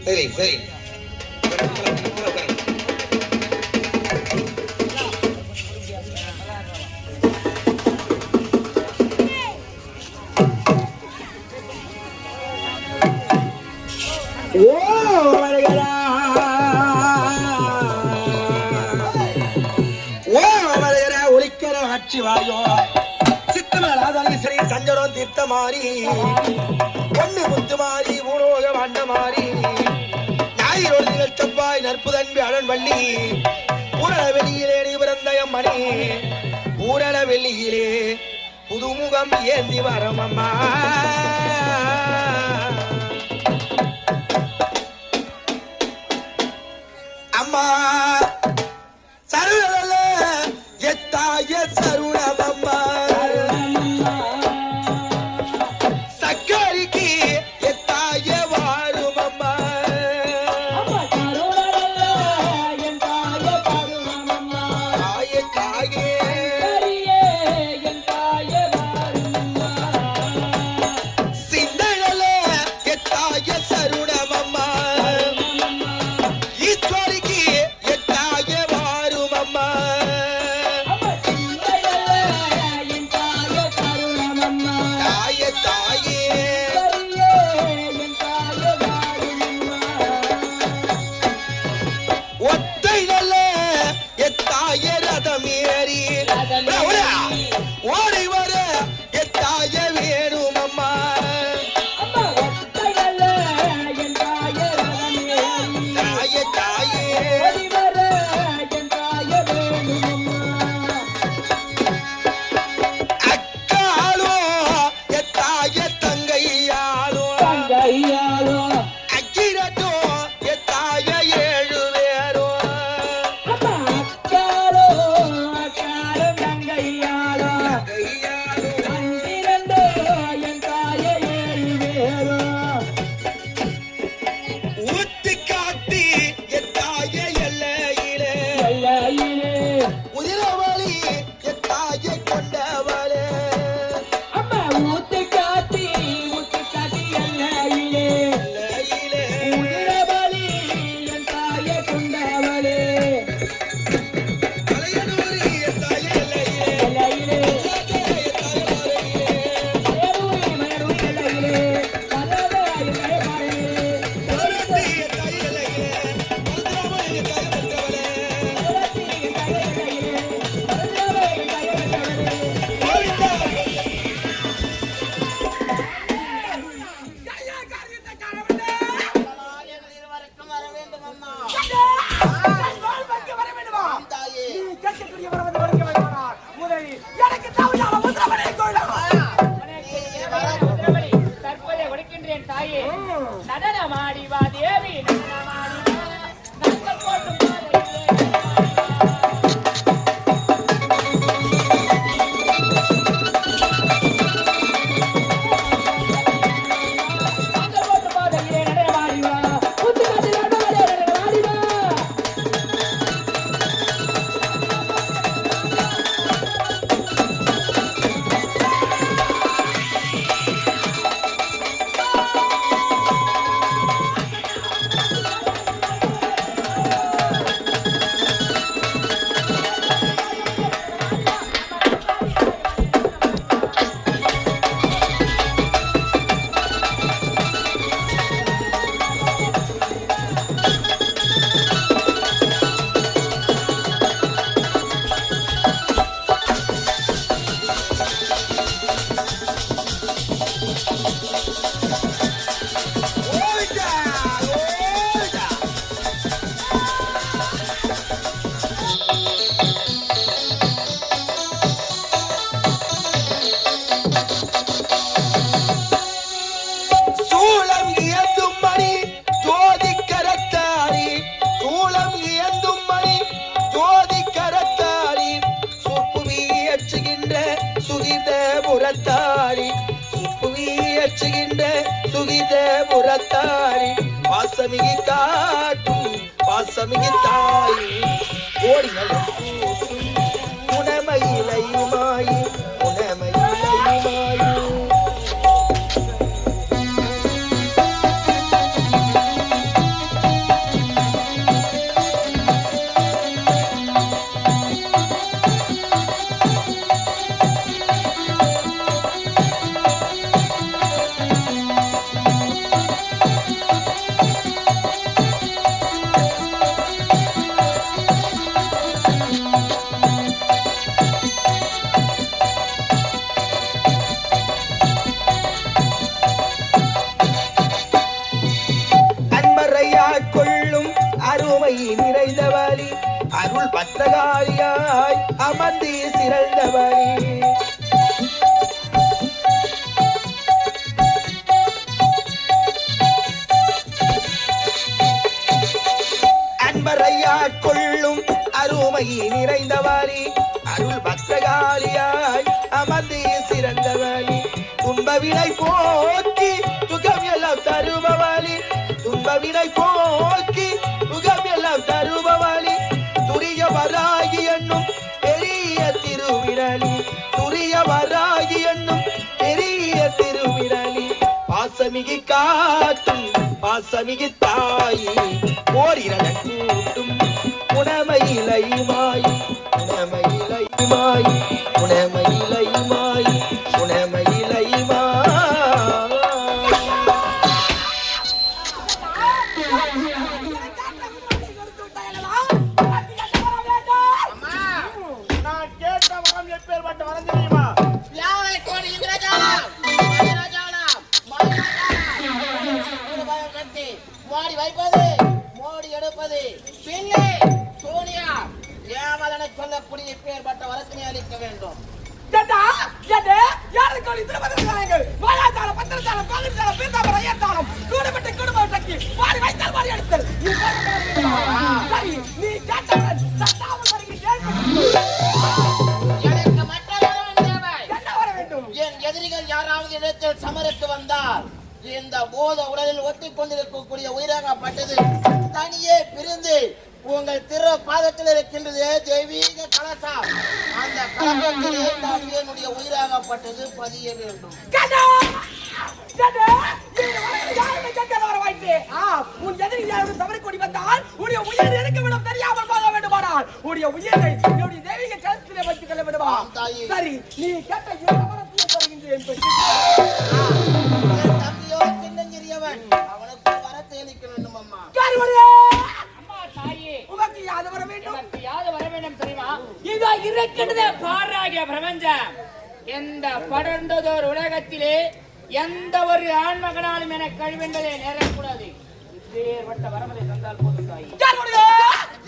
சரி சரி ஒலிக்கிற ஆட்சி வாயோ சித்தமராதனை ஸ்ரீ சஞ்சடம் தீர்த்த மாறி ஒண்ணு முத்து மாறி ஊனோக வண்ண மாறி ஞாயிறோடு நிகழ்த்தப்பாய் நற்புதன்பி அழன் வள்ளி ஊரள வெளியிலே நீ பிறந்தயம் மணி ஊரள வெளியிலே புதுமுகம் ஏந்தி வரமம்மா அம்மா சருணல எத்தாய சருணமம்மா சக்கரிக்கு எத்தாய வாருமம்மா தாயே தாயே சிந்தழல எத்தாய சருணமம்மா ஈஸ்வரிக்கு எத்தாய வாருமம்மா துகித புறத்தாரி பாசமிகி காட்டும் பாசமிகி தாய் ஓடிகள் உணமையிலையுமாயி உணமையிலையுமாயி நிறைந்தவழி அருள் பத்திரகாரியாய் அமர்ந்து சிறந்தவழி அன்பரையா கொள்ளும் அருமை நிறைந்தவழி அருள் பத்திரகாரியாய் அமர்ந்து சிறந்தவழி துன்பவினை போக்கி சுகம் எல்லாம் தருபவழி துன்பவினை போக்கி தருபவழி துரிய வராகி என்னும் பெரிய திருவிரலி துரிய வராகி என்னும் பெரிய திருவிரலி பாசமிகி காட்டும் பாசமிகி தாயி ஓரிரள கூட்டும் உணமையிலையுமாய் உணமையிலையுமாய் உணமையிலையுமாய் உணமையிலையுமாய் மோடி வைப்பது மோடி எடுப்பது பின்னே சோனியா ஏவலனை சொல்லக்கூடிய பேர்பட்ட வரத்தினை அளிக்க வேண்டும். என் எதிரிகள் யாராவது இடத்தில் சமருக்கு வந்தால் இந்த போத உடலில் ஒட்டிக் கொண்டிருக்கக்கூடிய உயிராகப்பட்டது தனியே பிரிந்து உங்கள் திரு பாதத்தில் இருக்கின்றது தெய்வீக கலசம். அந்த கலசத்திலே என்னுடைய உயிராகப்பட்டது பதிய வேண்டும். உன் எதிரி தவறிக்கொடி வந்தால் உடைய உயிர் இருக்க தெரியாமல் போக வேண்டுமானால் உடைய உயிரை என்னுடைய தெய்வீக கலசத்திலே வைத்துக் கொள்ள வேண்டுமா? சரி, நீ கேட்ட அவனுக்கு வரத்தை அளிக்க வேண்டும். அம்மா அம்மா தாயே, உனக்கு யாது வர வேண்டும்? உனக்கு யாது வர வேண்டும் தெரியுமா? இதோ இருக்கிறது பாராகிய பிரபஞ்சம். எந்த படர்ந்ததோர் உலகத்திலே எந்த ஒரு ஆண்மகனாலும் என கழிவென்றதை நேரக்கூடாது. இப்பேற்பட்ட வரமலை தந்தால் போதும் தாயே.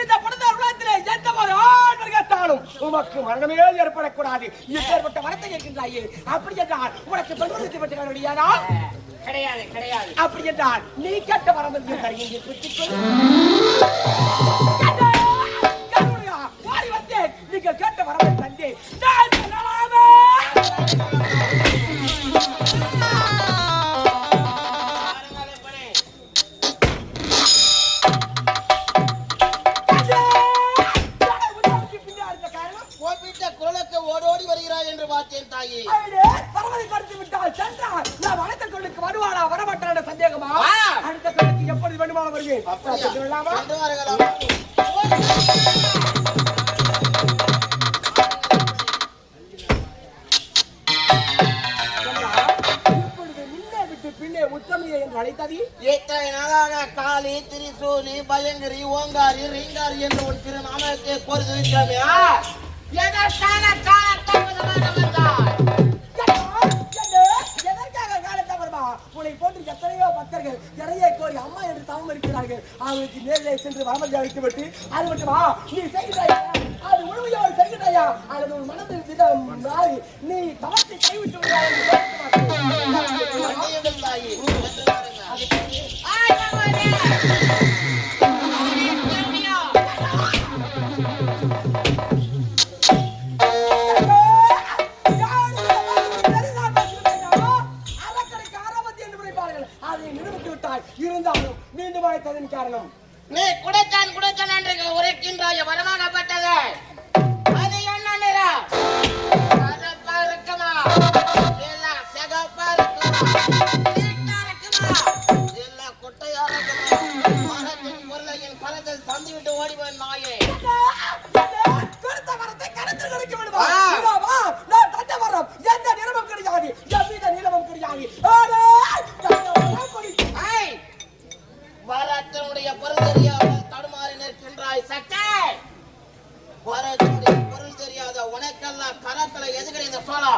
இந்த படர்ந்தோர் உலகத்திலே எந்த ஒரு ஆண் கேட்டாலும் உமக்கு மரணமே ஏற்படக்கூடாது. இப்பேற்பட்ட வரத்தை இருக்கின்றாயே. அப்படி என்றால் உனக்கு பெண்களுக்கு பற்றி முடியாதா? கிடையாது கிடையாது. அப்படி என்றால் நீ கேட்ட வரம் வாரி வந்தேன். நீங்கள் கேட்ட வரவை தந்தேன். குரலுக்கு ஓடோடி வருகிறாய் என்று பார்த்தேன் தாயே. பரவலை கொடுத்து விட்டால் சென்றால் நான் அடுத்த சொல்லுக்கு வருவானா வரமாட்டான சந்தேகமா? அடுத்த சொல்லுக்கு எப்பொழுது வேண்டுமானால் வருவேன். இப்பொழுது முன்னே விட்டு பின்னே உத்தமியை என்று அழைத்தது இத்தனை நாளாக காளி, திரிசூலி, பயங்கரி, ஓங்காரி, ரீங்காரி என்று ஒரு திருநாமத்தை கோரியிருக்கிறோமே. எதற்காக காலத்தை வருமா? உன்னை போன்று எத்தனையோ பக்தர்கள் நிறைய கோரி அம்மா என்று தவம் இருக்கிறார்கள். அவர்களுக்கு நேரிலே சென்று வரமதி அழைத்துவிட்டு அது மட்டுமா நீ செய்கிறாயா? அது முழுமையோடு செய்கிறாயா? அல்லது ஒரு மனதில் விதம் மாறி நீ தவத்தை கைவிட்டு இவன் நாயே கொடுத்த வரத்தை கருத்தில் கொடுக்க விடுவா. இதோ வா, நான் தட்ட வர்றோம். எந்த நிலமும் கிடையாது, எவ்வித நிலமும் கிடையாது. ஆனா, தட்ட கொடி. ஏய், வரத்தினுடைய பொருள் தெரியாமல் தடுமாறி நிற்கின்றாய் சட்டை. வரத்தினுடைய பொருள் தெரியாத உனக்கெல்லாம் கரத்துல எதுக்கு இந்த சோழா?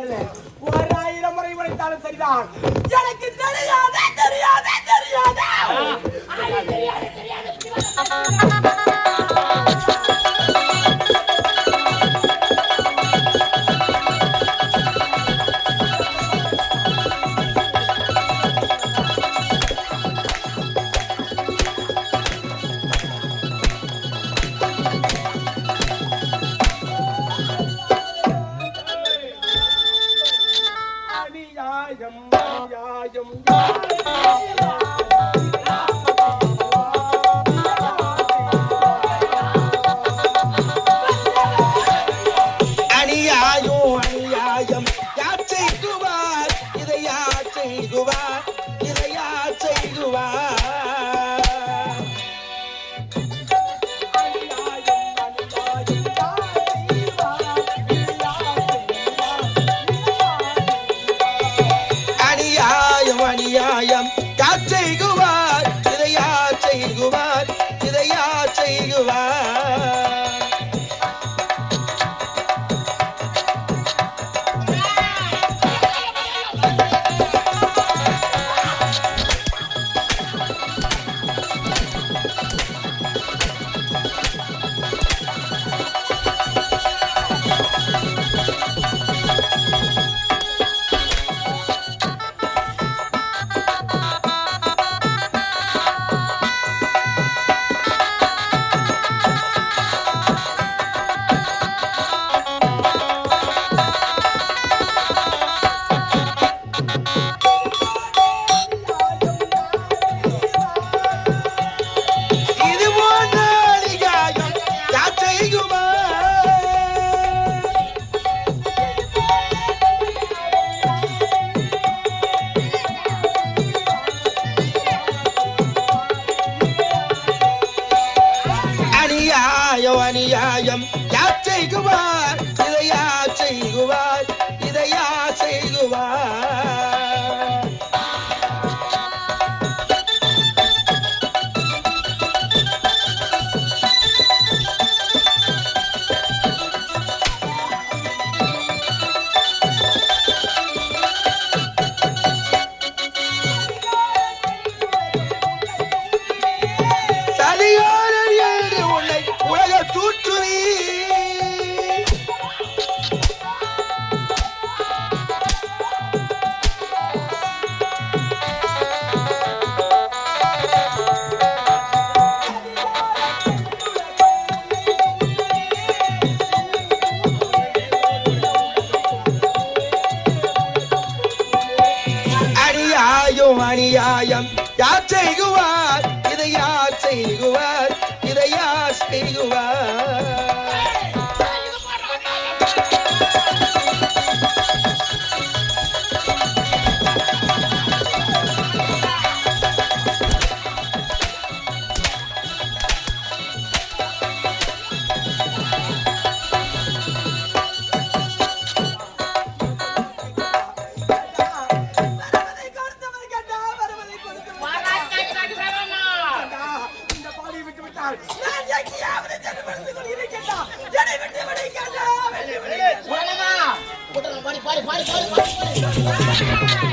அல்ல 1000 முறை உரைத்தாலும் சரிதான். எனக்கு தெரியாதே தெரியாதே தெரியாதே. தெரியாது தெரியாது. அநியாயம் யார் செய்குவார் இதை யார் செய்குவார் இதை யார் செய்குவார் அநியாயம் யார் செய்குவார் இதை யார் செய்குவார் இதை யார் செய்குவார் சதிகாரர் என்று உன்னை உலக தூற்றுவி அநியாயம் யார் செய்குவார் இதை யார் செய்குவார் இதை யார் செய்குவார் பாடி பாடி பாடி பாடி